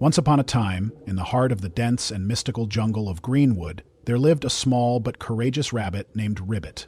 Once upon a time, in the heart of the dense and mystical jungle of Greenwood, there lived a small but courageous rabbit named Ribbit.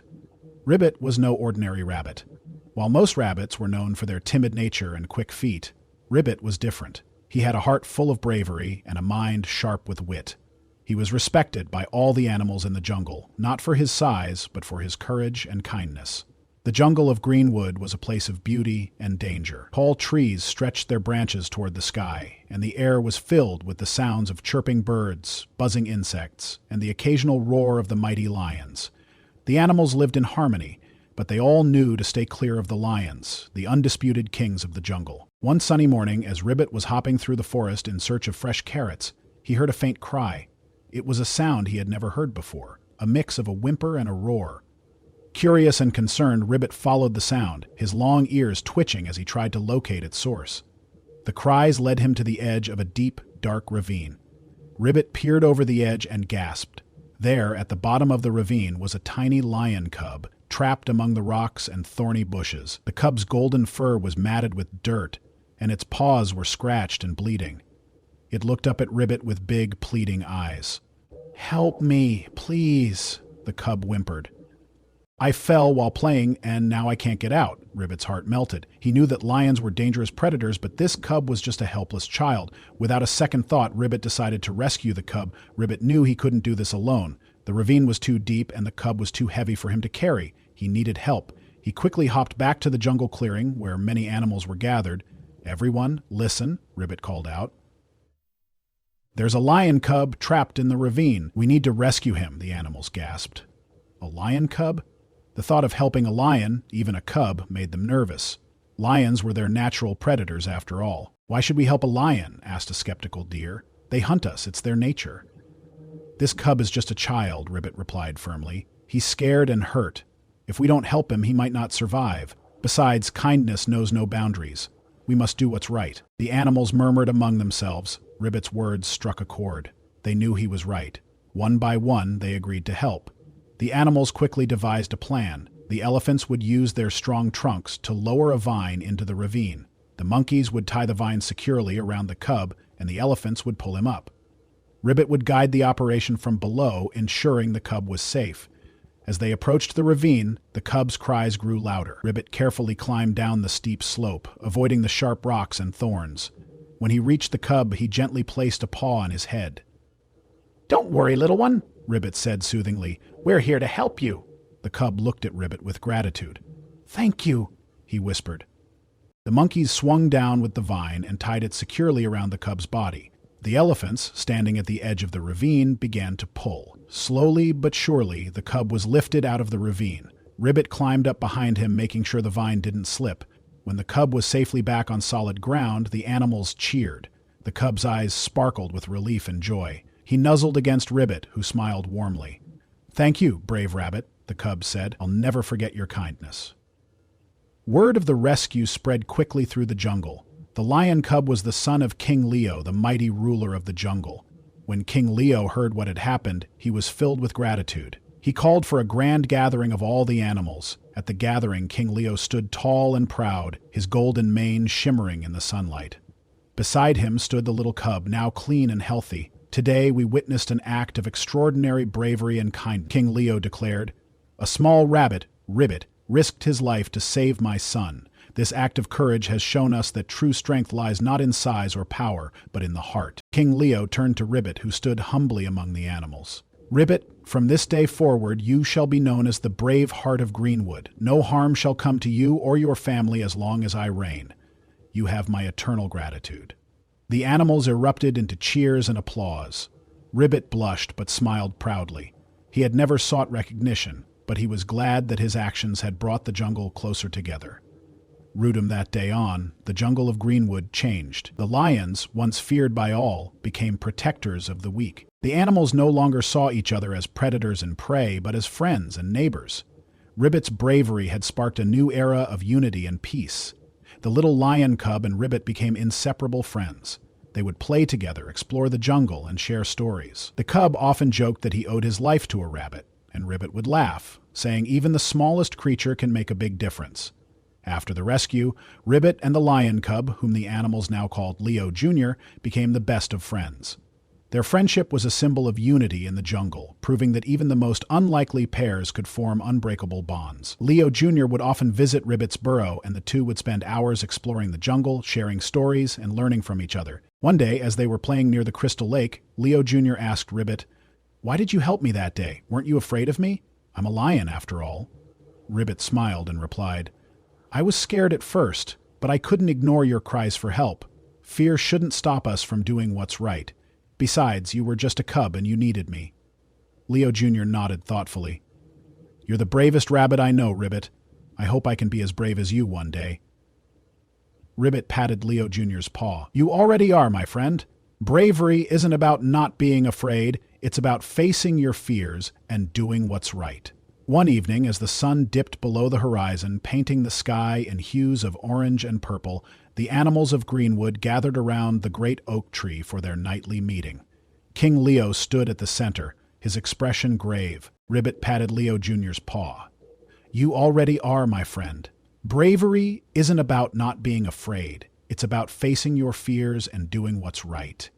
Ribbit was no ordinary rabbit. While most rabbits were known for their timid nature and quick feet, Ribbit was different. He had a heart full of bravery and a mind sharp with wit. He was respected by all the animals in the jungle, not for his size, but for his courage and kindness. The jungle of Greenwood was a place of beauty and danger. Tall trees stretched their branches toward the sky, and the air was filled with the sounds of chirping birds, buzzing insects, and the occasional roar of the mighty lions. The animals lived in harmony, but they all knew to stay clear of the lions, the undisputed kings of the jungle. One sunny morning, as Ribbit was hopping through the forest in search of fresh carrots, he heard a faint cry. It was a sound he had never heard before, a mix of a whimper and a roar. Curious and concerned, Ribbit followed the sound, his long ears twitching as he tried to locate its source. The cries led him to the edge of a deep, dark ravine. Ribbit peered over the edge and gasped. There, at the bottom of the ravine, was a tiny lion cub, trapped among the rocks and thorny bushes. The cub's golden fur was matted with dirt, and its paws were scratched and bleeding. It looked up at Ribbit with big, pleading eyes. "Help me, please," the cub whimpered. "I fell while playing, and now I can't get out." Ribbit's heart melted. He knew that lions were dangerous predators, but this cub was just a helpless child. Without a second thought, Ribbit decided to rescue the cub. Ribbit knew he couldn't do this alone. The ravine was too deep, and the cub was too heavy for him to carry. He needed help. He quickly hopped back to the jungle clearing, where many animals were gathered. "Everyone, listen," Ribbit called out. "There's a lion cub trapped in the ravine. We need to rescue him," the animals gasped. A lion cub? The thought of helping a lion, even a cub, made them nervous. Lions were their natural predators, after all. "Why should we help a lion?" asked a skeptical deer. "They hunt us. It's their nature." "This cub is just a child," Ribbit replied firmly. "He's scared and hurt. If we don't help him, he might not survive. Besides, kindness knows no boundaries. We must do what's right." The animals murmured among themselves. Ribbit's words struck a chord. They knew he was right. One by one, they agreed to help. The animals quickly devised a plan. The elephants would use their strong trunks to lower a vine into the ravine. The monkeys would tie the vine securely around the cub, and the elephants would pull him up. Ribbit would guide the operation from below, ensuring the cub was safe. As they approached the ravine, the cub's cries grew louder. Ribbit carefully climbed down the steep slope, avoiding the sharp rocks and thorns. When he reached the cub, he gently placed a paw on his head. "Don't worry, little one," Ribbit said soothingly. "We're here to help you." The cub looked at Ribbit with gratitude. "Thank you," he whispered. The monkeys swung down with the vine and tied it securely around the cub's body. The elephants, standing at the edge of the ravine, began to pull. Slowly but surely, the cub was lifted out of the ravine. Ribbit climbed up behind him, making sure the vine didn't slip. When the cub was safely back on solid ground, the animals cheered. The cub's eyes sparkled with relief and joy. He nuzzled against Ribbit, who smiled warmly. "Thank you, brave rabbit," the cub said. "I'll never forget your kindness." Word of the rescue spread quickly through the jungle. The lion cub was the son of King Leo, the mighty ruler of the jungle. When King Leo heard what had happened, he was filled with gratitude. He called for a grand gathering of all the animals. At the gathering, King Leo stood tall and proud, his golden mane shimmering in the sunlight. Beside him stood the little cub, now clean and healthy. "Today we witnessed an act of extraordinary bravery and kindness," King Leo declared. "A small rabbit, Ribbit, risked his life to save my son. This act of courage has shown us that true strength lies not in size or power, but in the heart." King Leo turned to Ribbit, who stood humbly among the animals. "Ribbit, from this day forward you shall be known as the brave heart of Greenwood. No harm shall come to you or your family as long as I reign. You have my eternal gratitude." The animals erupted into cheers and applause. Ribbit blushed but smiled proudly. He had never sought recognition, but he was glad that his actions had brought the jungle closer together. From that day on, the jungle of Greenwood changed. The lions, once feared by all, became protectors of the weak. The animals no longer saw each other as predators and prey, but as friends and neighbors. Ribbit's bravery had sparked a new era of unity and peace. The little lion cub and Ribbit became inseparable friends. They would play together, explore the jungle, and share stories. The cub often joked that he owed his life to a rabbit, and Ribbit would laugh, saying even the smallest creature can make a big difference. After the rescue, Ribbit and the lion cub, whom the animals now called Leo Jr., became the best of friends. Their friendship was a symbol of unity in the jungle, proving that even the most unlikely pairs could form unbreakable bonds. Leo Jr. would often visit Ribbit's burrow, and the two would spend hours exploring the jungle, sharing stories, and learning from each other. One day, as they were playing near the Crystal Lake, Leo Jr. asked Ribbit, "Why did you help me that day? Weren't you afraid of me? I'm a lion, after all." Ribbit smiled and replied, "I was scared at first, but I couldn't ignore your cries for help. Fear shouldn't stop us from doing what's right. Besides, you were just a cub and you needed me." Leo Jr. nodded thoughtfully. "You're the bravest rabbit I know, Ribbit. I hope I can be as brave as you one day." Ribbit patted Leo Jr.'s paw. "You already are, my friend. Bravery isn't about not being afraid. It's about facing your fears and doing what's right." One evening, as the sun dipped below the horizon, painting the sky in hues of orange and purple, the animals of Greenwood gathered around the great oak tree for their nightly meeting. King Leo stood at the center, his expression grave. Ribbit patted Leo Jr.'s paw. "You already are, my friend. Bravery isn't about not being afraid. It's about facing your fears and doing what's right."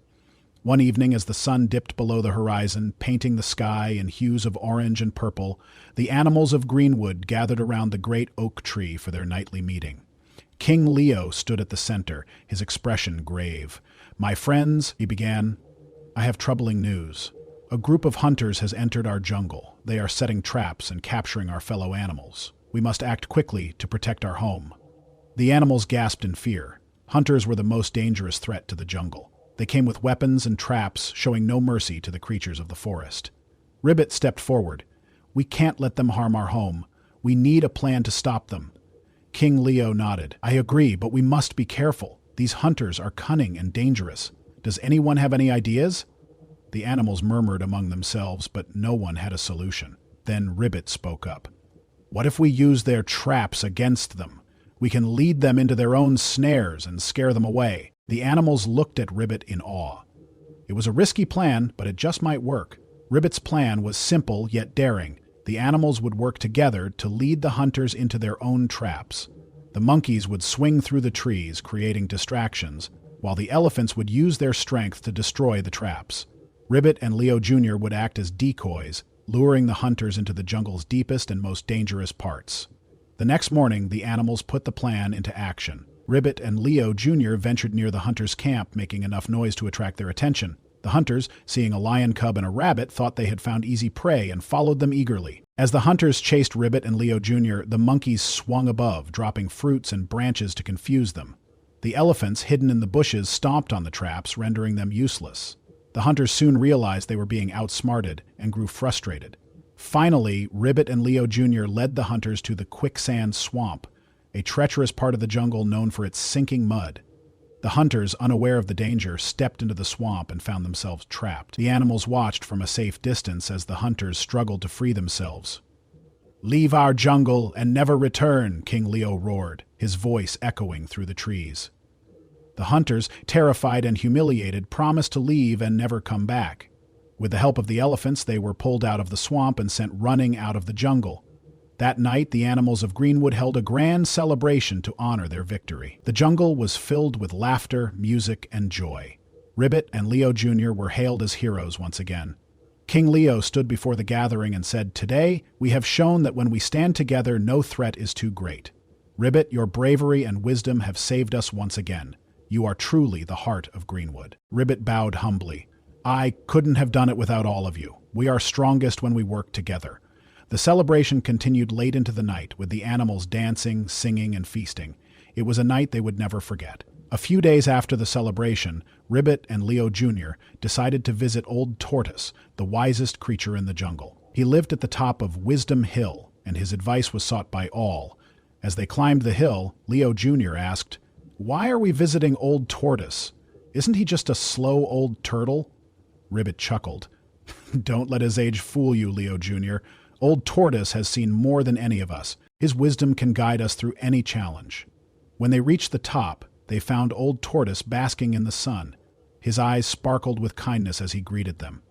One evening, as the sun dipped below the horizon, painting the sky in hues of orange and purple, the animals of Greenwood gathered around the great oak tree for their nightly meeting. King Leo stood at the center, his expression grave. "My friends," he began, "I have troubling news. A group of hunters has entered our jungle. They are setting traps and capturing our fellow animals. We must act quickly to protect our home." The animals gasped in fear. Hunters were the most dangerous threat to the jungle. They came with weapons and traps, showing no mercy to the creatures of the forest. Ribbit stepped forward. "We can't let them harm our home. We need a plan to stop them." King Leo nodded. "I agree, but we must be careful. These hunters are cunning and dangerous. Does anyone have any ideas?" The animals murmured among themselves, but no one had a solution. Then Ribbit spoke up. "What if we use their traps against them? We can lead them into their own snares and scare them away." The animals looked at Ribbit in awe. It was a risky plan, but it just might work. Ribbit's plan was simple yet daring. The animals would work together to lead the hunters into their own traps. The monkeys would swing through the trees, creating distractions, while the elephants would use their strength to destroy the traps. Ribbit and Leo Jr. would act as decoys, luring the hunters into the jungle's deepest and most dangerous parts. The next morning, the animals put the plan into action. Ribbit and Leo Jr. ventured near the hunters' camp, making enough noise to attract their attention. The hunters, seeing a lion cub and a rabbit, thought they had found easy prey and followed them eagerly. As the hunters chased Ribbit and Leo Jr., the monkeys swung above, dropping fruits and branches to confuse them. The elephants, hidden in the bushes, stomped on the traps, rendering them useless. The hunters soon realized they were being outsmarted and grew frustrated. Finally, Ribbit and Leo Jr. led the hunters to the quicksand swamp, a treacherous part of the jungle known for its sinking mud. The hunters, unaware of the danger, stepped into the swamp and found themselves trapped. The animals watched from a safe distance as the hunters struggled to free themselves. "Leave our jungle and never return," King Leo roared, his voice echoing through the trees. The hunters, terrified and humiliated, promised to leave and never come back. With the help of the elephants, they were pulled out of the swamp and sent running out of the jungle. That night, the animals of Greenwood held a grand celebration to honor their victory. The jungle was filled with laughter, music, and joy. Ribbit and Leo Jr. were hailed as heroes once again. King Leo stood before the gathering and said, "Today, we have shown that when we stand together, no threat is too great. Ribbit, your bravery and wisdom have saved us once again. You are truly the heart of Greenwood." Ribbit bowed humbly. "I couldn't have done it without all of you. We are strongest when we work together." The celebration continued late into the night, with the animals dancing, singing, and feasting. It was a night they would never forget. A few days after the celebration, Ribbit and Leo Jr. decided to visit Old Tortoise, the wisest creature in the jungle. He lived at the top of Wisdom Hill, and his advice was sought by all. As they climbed the hill, Leo Jr. asked, "Why are we visiting Old Tortoise? Isn't he just a slow old turtle?" Ribbit chuckled. "Don't let his age fool you, Leo Jr. Old Tortoise has seen more than any of us. His wisdom can guide us through any challenge." When they reached the top, they found Old Tortoise basking in the sun. His eyes sparkled with kindness as he greeted them.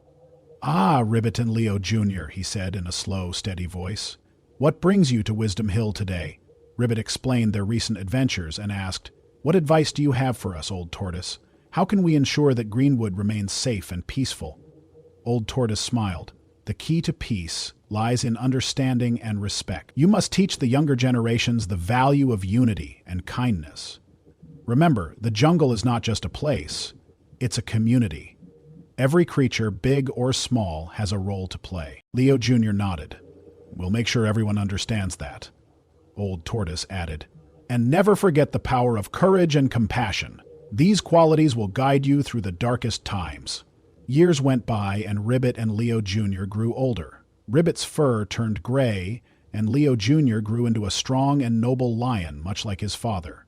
"Ah, Ribbit and Leo Jr.," he said in a slow, steady voice. "What brings you to Wisdom Hill today? Ribbit explained their recent adventures and asked, "What advice do you have for us, Old Tortoise? How can we ensure that Greenwood remains safe and peaceful?" Old Tortoise smiled. "The key to peace lies in understanding and respect. You must teach the younger generations the value of unity and kindness. Remember, the jungle is not just a place, it's a community. Every creature, big or small, has a role to play." Leo Jr. nodded. "We'll make sure everyone understands that," Old Tortoise added. "And never forget the power of courage and compassion. These qualities will guide you through the darkest times." Years went by and Ribbit and Leo Jr. grew older. Ribbit's fur turned gray, and Leo Jr. grew into a strong and noble lion, much like his father.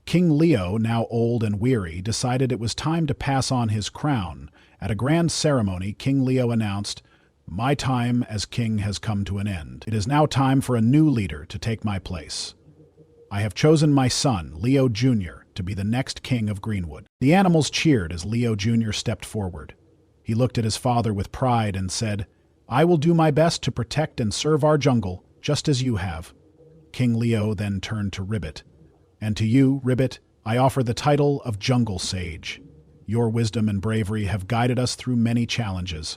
King Leo, now old and weary, decided it was time to pass on his crown. At a grand ceremony, King Leo announced, "My time as king has come to an end. It is now time for a new leader to take my place. I have chosen my son, Leo Jr., to be the next king of Greenwood." The animals cheered as Leo Jr. stepped forward. He looked at his father with pride and said, "I will do my best to protect and serve our jungle, just as you have." King Leo then turned to Ribbit. "And to you, Ribbit, I offer the title of Jungle Sage. Your wisdom and bravery have guided us through many challenges.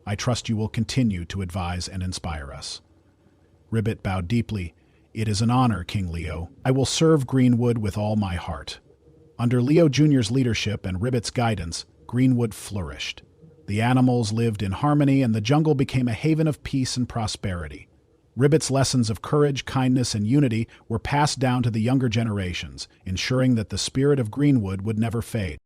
I trust you will continue to advise and inspire us." Ribbit bowed deeply. "It is an honor, King Leo. I will serve Greenwood with all my heart." Under Leo Jr.'s leadership and Ribbit's guidance, Greenwood flourished. The animals lived in harmony and the jungle became a haven of peace and prosperity. Ribbit's lessons of courage, kindness, and unity were passed down to the younger generations, ensuring that the spirit of Greenwood would never fade.